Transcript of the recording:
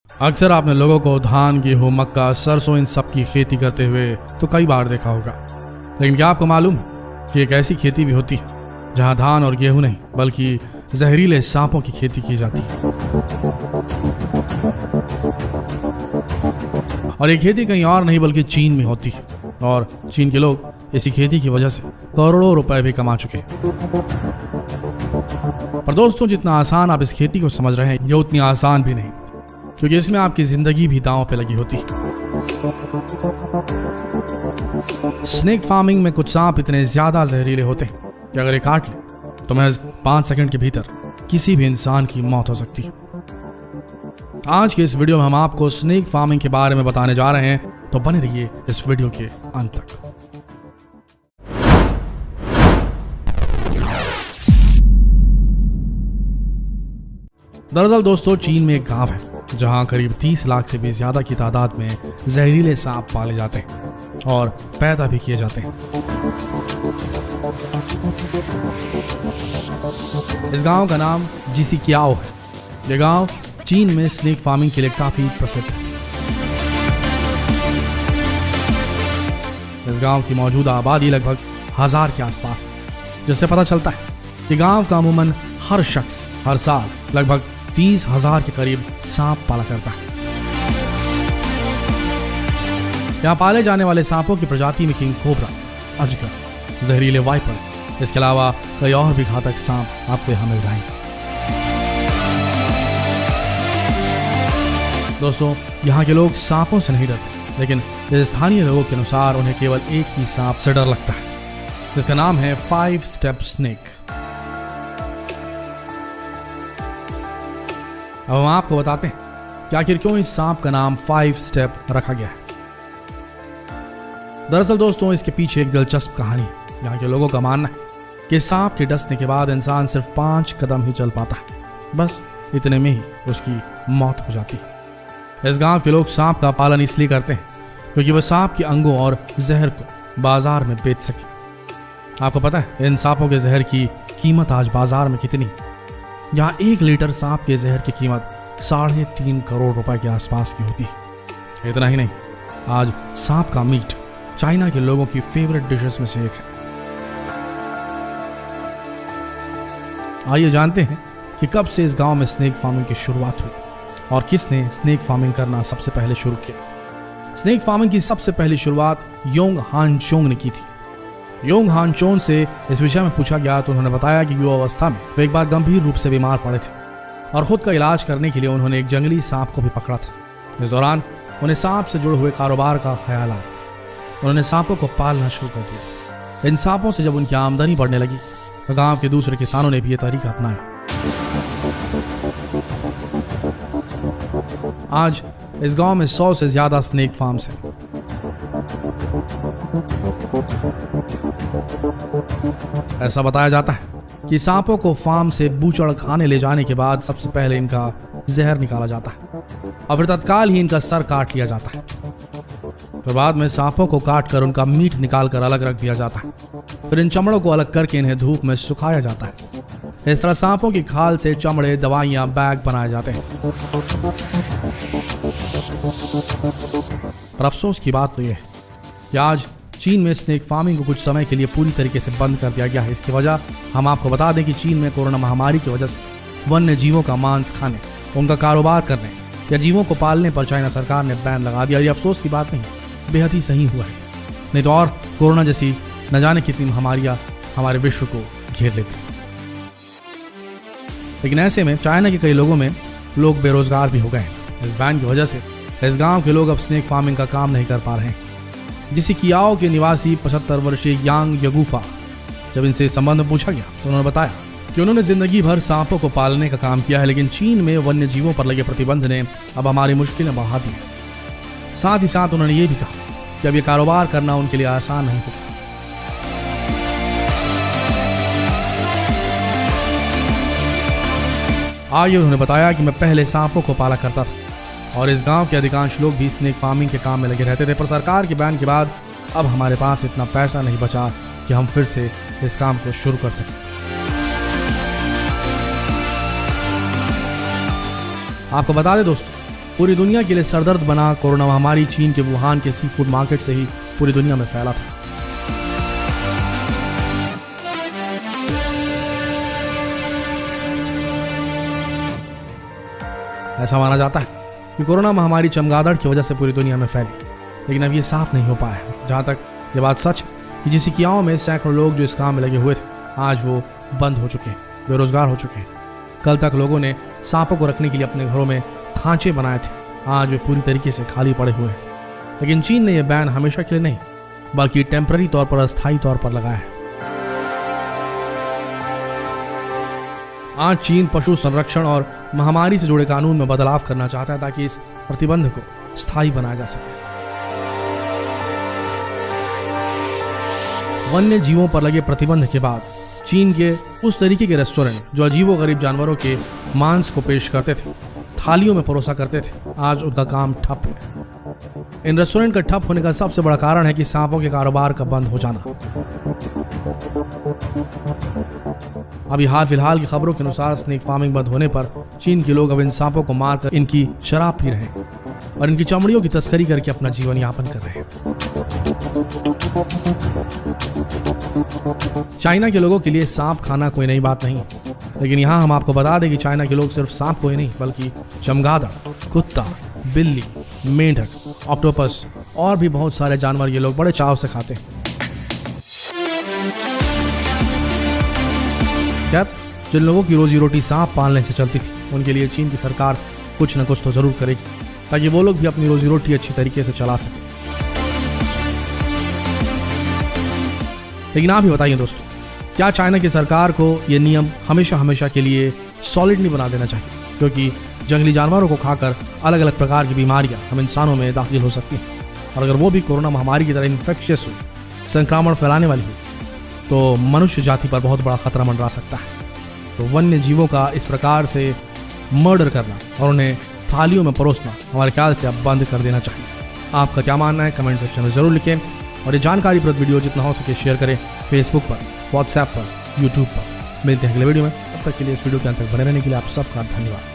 अक्सर आपने लोगों को धान, गेहूं, मक्का, सरसों इन सब की खेती करते हुए तो कई बार देखा होगा, लेकिन क्या आपको मालूम है कि एक ऐसी खेती भी होती है जहां धान और गेहूं नहीं बल्कि जहरीले सांपों की खेती की जाती है। और ये खेती कहीं और नहीं बल्कि चीन में होती है और चीन के लोग इसी खेती की वजह से करोड़ों रुपए भी कमा चुके हैं। पर दोस्तों, जितना आसान आप इस खेती को समझ रहे हैं ये उतनी आसान भी नहीं, क्योंकि इसमें आपकी जिंदगी भी दांव पे लगी होती है। स्नेक फार्मिंग में कुछ सांप इतने ज्यादा जहरीले होते हैं कि अगर ये काट ले तो महज 5 सेकंड के भीतर किसी भी इंसान की मौत हो सकती है। आज के इस वीडियो में हम आपको स्नेक फार्मिंग के बारे में बताने जा रहे हैं, तो बने रहिए इस वीडियो के अंत तक। दरअसल दोस्तों, चीन में एक गांव है जहां करीब 30 लाख से भी ज्यादा की तादाद में जहरीले सांप पाले जाते हैं और पैदा भी किए जाते हैं। इस गांव का नाम जिसिक्याओ है। यह गांव चीन में स्नेक फार्मिंग के लिए काफी प्रसिद्ध है। इस गांव की मौजूदा आबादी लगभग 1000 के आसपास है, जिससे पता चलता है कि गांव का अमूमन हर शख्स हर साल लगभग 30,000 के करीब सांप पाला करता है। यहाँ पाले जाने वाले सांपों की प्रजाति में किंग कोबरा, अजगर, जहरीले वाइपर, इसके अलावा कई और भी घातक सांप आपको यहाँ मिल जाएंगे। दोस्तों, यहाँ के लोग सांपों से नहीं डरते, लेकिन स्थानीय लोगों के अनुसार उन्हें केवल एक ही सांप से डर लगता है, जिसका नाम है 5 स्टेप स्नेक। अब हम आपको बताते हैं कि आखिर क्यों इस सांप का नाम 5 स्टेप रखा गया है। दरअसल दोस्तों, इसके पीछे एक दिलचस्प कहानी है। यहाँ के लोगों का मानना है कि सांप के डसने के बाद इंसान सिर्फ 5 कदम ही चल पाता है, बस इतने में ही उसकी मौत हो जाती है। इस गांव के लोग सांप का पालन इसलिए करते हैं क्योंकि वह सांप के अंगों और जहर को बाजार में बेच सके। आपको पता है इन सांपों के जहर की कीमत आज बाजार में कितनी? यहाँ 1 लीटर सांप के जहर की कीमत 3.5 करोड़ रुपए के आसपास की होती है। इतना ही नहीं, आज सांप का मीट चाइना के लोगों की फेवरेट डिशेस में से एक है। आइए जानते हैं कि कब से इस गांव में स्नेक फार्मिंग की शुरुआत हुई और किसने स्नेक फार्मिंग करना सबसे पहले शुरू किया। स्नेक फार्मिंग की सबसे पहली शुरुआत योंग हानचोंग ने की थी। योंग हानचोंग से इस विषय में पूछा गया तो उन्होंने बताया कि युवा अवस्था में वे एक बार गंभीर रूप से बीमार पड़े थे और खुद का इलाज करने के लिए उन्होंने एक जंगली सांप को भी पकड़ा था। इस दौरान उन्हें सांप से जुड़े हुए कारोबार का ख्याल आया। उन्होंने सांपों को पालना शुरू कर दिया। इन सांपों से जब उनकी आमदनी बढ़ने लगी तो गांव के दूसरे किसानों ने भी यह तरीका अपनाया। आज इस गांव में 100 से ज्यादा स्नेक फार्म्स हैं। ऐसा बताया जाता है कि सांपों को फार्म से बूचड़ खाने ले जाने के बाद सबसे पहले इनका जहर निकाला जाता है और फिर तत्काल ही इनका सर काट लिया जाता है। फिर बाद में सांपों को काट कर उनका मीट निकाल कर अलग रख दिया जाता है। फिर इन चमड़ों को अलग करके इन्हें धूप में सुखाया जाता है। इस तरह सांपों की खाल से चमड़े, दवाइयां, बैग बनाए जाते हैं। पर अफसोस की बात तो यह है कि आज चीन में स्नेक फार्मिंग को कुछ समय के लिए पूरी तरीके से बंद कर दिया गया है। इसकी वजह हम आपको बता दें कि चीन में कोरोना महामारी की वजह से वन्य जीवों का मांस खाने, उनका कारोबार करने या जीवों को पालने पर चाइना सरकार ने बैन लगा दिया। ये अफसोस की बात नहीं, बेहद ही सही हुआ है, नहीं तो और कोरोना जैसी न जाने कितनी महामारियां हमारे विश्व को घेर लेती। लेकिन ऐसे में चाइना के कई लोगों में लोग बेरोजगार भी हो गए हैं। इस बैन की वजह से इस गांव के लोग अब स्नेक फार्मिंग का काम नहीं कर पा रहे हैं। जिसिक्याओ के निवासी 75 वर्षीय यांग यगुफा, जब इनसे संबंध में पूछा गया तो उन्होंने बताया कि उन्होंने जिंदगी भर सांपों को पालने का काम किया है, लेकिन चीन में वन्य जीवों पर लगे प्रतिबंध ने अब हमारी मुश्किलें बढ़ा दी। साथ ही साथ उन्होंने ये भी कहा कि अब ये कारोबार करना उनके लिए आसान नहीं होगा। आगे उन्होंने बताया कि मैं पहले सांपों को पाला करता था और इस गांव के अधिकांश लोग भी स्नेक फार्मिंग के काम में लगे रहते थे, पर सरकार के बैन के बाद अब हमारे पास इतना पैसा नहीं बचा कि हम फिर से इस काम को शुरू कर सकें। आपको बता दें दोस्तों पूरी दुनिया के लिए सरदर्द बना कोरोना महामारी चीन के वुहान के सी फूड मार्केट से ही पूरी दुनिया में फैला था। ऐसा माना जाता है कि कोरोना महामारी चमगादड़ की वजह से पूरी दुनिया में फैली, लेकिन अब ये साफ नहीं हो पाया है। जहां तक ये बात सच है कि जिस कियाओं में सैकड़ों लोग जो इस काम में लगे हुए थे, आज वो बंद हो चुके हैं, बेरोजगार हो चुके हैं। कल तक लोगों ने सांपों को रखने के लिए अपने घरों में खांचे बनाए थे, आज वे पूरी तरीके से खाली पड़े हुए हैं। लेकिन चीन ने यह बैन हमेशा के लिए नहीं बल्कि टेम्पररी तौर पर, अस्थायी तौर पर लगाया है। आज चीन पशु संरक्षण और महामारी से जुड़े कानून में बदलाव करना चाहता है ताकि इस प्रतिबंध को स्थायी बनाया जा सके। वन्य जीवों पर लगे प्रतिबंध के बाद चीन के उस तरीके के रेस्टोरेंट जो अजीबोगरीब जानवरों के मांस को पेश करते थे, थालियों में परोसा करते थे, आज उनका काम ठप है। इन रेस्टोरेंट का ठप होने का सबसे बड़ा कारण है कि सांपों के कारोबार का बंद हो जाना। अभी हाल फिलहाल की खबरों के अनुसार स्नेक फार्मिंग बंद होने पर चीन के लोग अब इन सांपों को मारकर इनकी शराब पी रहे हैं और इनकी चमड़ियों की तस्करी करके अपना जीवन यापन कर रहे हैं। चाइना के लोगों के लिए सांप खाना कोई नई बात नहीं, लेकिन यहाँ हम आपको बता दें कि चाइना के लोग सिर्फ सांप को ही नहीं बल्कि चमगादड़, कुत्ता, बिल्ली, मेंढक, ऑक्टोपस और भी बहुत सारे जानवर ये लोग बड़े चाव से खाते हैं। खैर, जिन लोगों की रोजी रोटी सांप पालने से चलती थी, उनके लिए चीन की सरकार कुछ न कुछ तो जरूर करेगी ताकि वो लोग भी अपनी रोजी रोटी अच्छी तरीके से चला सकें। लेकिन आप ही बताइए दोस्तों, क्या चाइना की सरकार को ये नियम हमेशा के लिए सॉलिड नहीं बना देना चाहिए? क्योंकि जंगली जानवरों को खाकर अलग अलग प्रकार की बीमारियां हम इंसानों में दाखिल हो सकती हैं, और अगर वो भी कोरोना महामारी की तरह इन्फेक्शियस हुई, संक्रमण फैलाने वाली हुई, तो मनुष्य जाति पर बहुत बड़ा खतरा मंडरा सकता है। तो वन्य जीवों का इस प्रकार से मर्डर करना और उन्हें थालियों में परोसना हमारे ख्याल से अब बंद कर देना चाहिए। आपका क्या मानना है कमेंट सेक्शन में जरूर लिखें, और ये जानकारीप्रद वीडियो जितना हो सके शेयर करें फेसबुक पर, व्हाट्सएप पर, यूट्यूब पर। मिलते हैं अगले वीडियो में, तब तक के लिए इस वीडियो के अंत तक बने रहने के लिए आप सबका धन्यवाद।